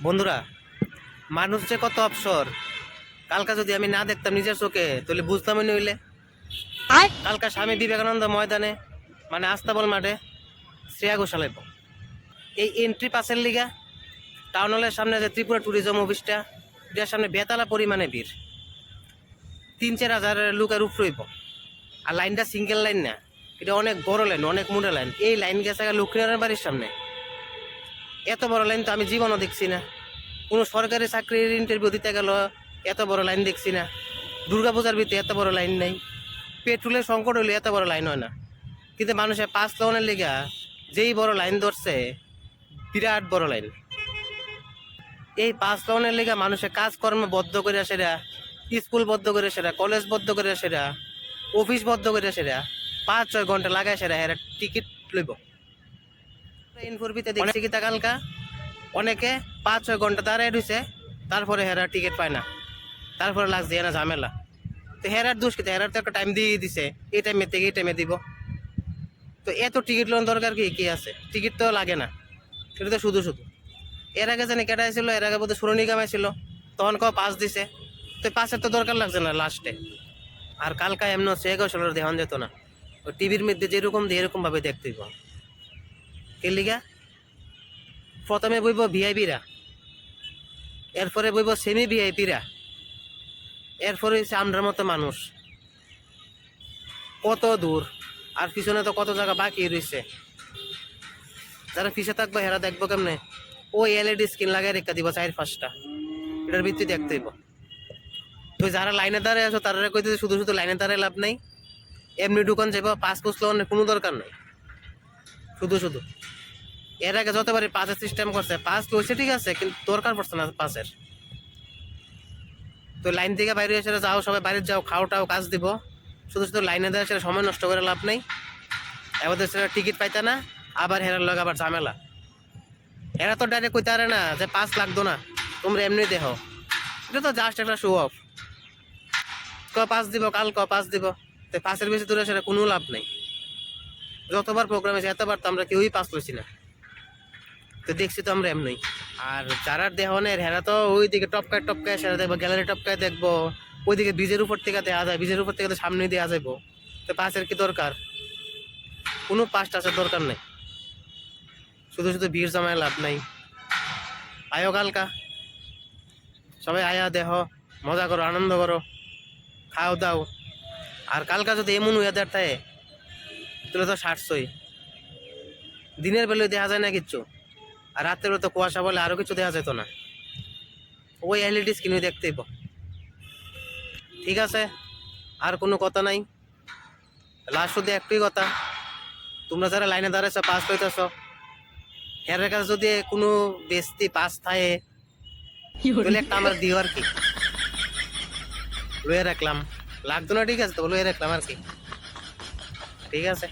বন্ধুরা, মানুষ যে কত অবসর, কালকা যদি আমি না দেখতাম নিজের চোখে তাহলে বুঝতামই নইলে। কালকা স্বামী বিবেকানন্দ ময়দানে মানে আস্তাবল মাঠে শ্রেয়া ঘোষাল এই এন্ট্রি পাসের লিগা টাউন হলের সামনে যে ত্রিপুরা ট্যুরিজম অফিসটা, এটার সামনে বেতালা পরিমাণে ভিড়, 3-4 হাজার লোকের উপর হইব। আর লাইনটা সিঙ্গেল লাইন না, এটা অনেক বড় লাইন, অনেক মোটা লাইন। এই লাইন গেছে লক্ষ্মীনারায়ণ বাড়ির সামনে। এত বড় লাইন তো আমি জীবনও দেখছি না। কোনো সরকারি চাকরির ইন্টারভিউ দিতে গেল এত বড় লাইন দেখছি না। দুর্গাপূজার ভিতরে এত বড় লাইন নেই। পেট্রোলের সংকট হইলে এত বড় লাইন হয় না। কিন্তু মানুষের 5 লনের লেগা যেই বড় লাইন ধরছে, বিরাট বড় লাইন। এই 5 লনের লেগা মানুষের কাজকর্ম বদ্ধ করে সেরা, স্কুল বদ্ধ করে সেরা, কলেজ বদ্ধ করে সেরা, অফিস বদ্ধ করে সেরা 5-6 ঘন্টা লাগায় সেরা হেরা টিকিট লইব। ইনফরবিতে দেখছি কি তা কালকা অনেকে 5-6 ঘন্টা দাঁড়ায় রয়েছে, তারপরে হেরা টিকিট পায় না, তারপরে লাগছে না ঝামেলা। তো হেরার দোষ কি? হেরার তো একটা টাইম দিয়ে দিছে, এই টাইমে থেকে এই টাইমে দিব। তো এত টিকিট লোন দরকার কি আছে? টিকিট তো লাগে না, সেটা তো শুধু শুধু। এর আগে জানি কেটাই ছিল, এর আগে বোধ হয় সুরনি কামাই ছিল, তখন পাস দিছে। তো পাসের তো দরকার লাগছে না লাস্টে। আর কালকা এমন সে গোসলের ধ্যান যেত না, ওই টিভির মধ্যে যেরকম দিয়ে এরকম ভাবে দেখতে কে লিগা। প্রথমে বইব ভিআইপিরা, এরপরে বইব সেমি ভিআইপিরা, এরপরে হচ্ছে আমরার মতো মানুষ। কত দূর, আর পিছনে তো কত জায়গা বাকি রয়েছে। যারা পিছিয়ে থাকবো হেরা দেখবো কেমনে? ওই এলইডি স্ক্রিন লাগাই রেখা দিব 4-5টা, এটার ভিত্তি দেখতে হইব। তো যারা লাইনে দাঁড়ায় আছো তারা কইতে শুধু শুধু লাইনে দাঁড়ায় লাভ নাই। এমনি দোকান যাবো, পাস পুস লোনের কোনো দরকার নাই, শুধু শুধু। এর আগে যতবারই পাসের সিস্টেম করছে, পাস লইছে ঠিক আছে, কিন্তু দরকার পড়ছে না পাসের। তো লাইন থেকে বাইরে এসে যাও, সবাই বাইরে যাও, খাওয়াটাও কাজ দিব। শুধু শুধু লাইনে দেওয়া সেটা সময় নষ্ট করে লাভ নেই। এবার সেটা টিকিট পাইতে না, আবার হেরার লগে আবার ঝামেলা। এরা তো ডাইরেক্ট কইতে পারে না যে পাস লাগতো না, তোমরা এমনি দেহ। এটা তো জাস্ট একটা শো অফ। পাস দিব, কাল পাস দিব, তো পাসের বেশি দূরে সেটা কোনো লাভ নেই। যতবার প্রোগ্রাম আছে এতবার তো আমরা কেউই পাস লইছি না। তো দেখছি তো আমরা এমনি। আর যারা দেহনের হেরা তো ওইদিকে টপকায় টপকায় সেটা দেখবো, গ্যালারি টপকায় দেখবো। ওইদিকে ব্রিজের উপর থেকে দেওয়া যায়, ব্রিজের উপর থেকে তো সামনে দেওয়া যাবো। তো পাসের কি দরকার? কোনো পাস টাসের দরকার নেই, শুধু শুধু ভিড় জমায় লাভ নাই। আয়ো কালকা, সবাই আয়া দেহ, মজা করো, আনন্দ করো, খাও দাও। আর কালকা যদি এমন ওয়েদার থাকে তাহলে তো সারছই। দিনের বেলায় দেখা যায় না কিচ্ছু, আর রাতের বেলা তো কুয়াশা বলে আরো কিছু দেখা যেত না। ওই এলইডি স্ক্রিনে দেখতেই। ঠিক আছে, আর কোনো কথা নাই। লাস্ট শুধু একটাই কথা, তোমরা যারা লাইনে দাঁড়াইছো পাস পাইতেছ, এর কাছে যদি কোনো বেস্তি পাস থাকে তাহলে একটা আমার দিও আর কি, লয়ে রাখলাম। লাগতো না ঠিক আছে, তো লয়ে রাখলাম আর কি। ঠিক আছে।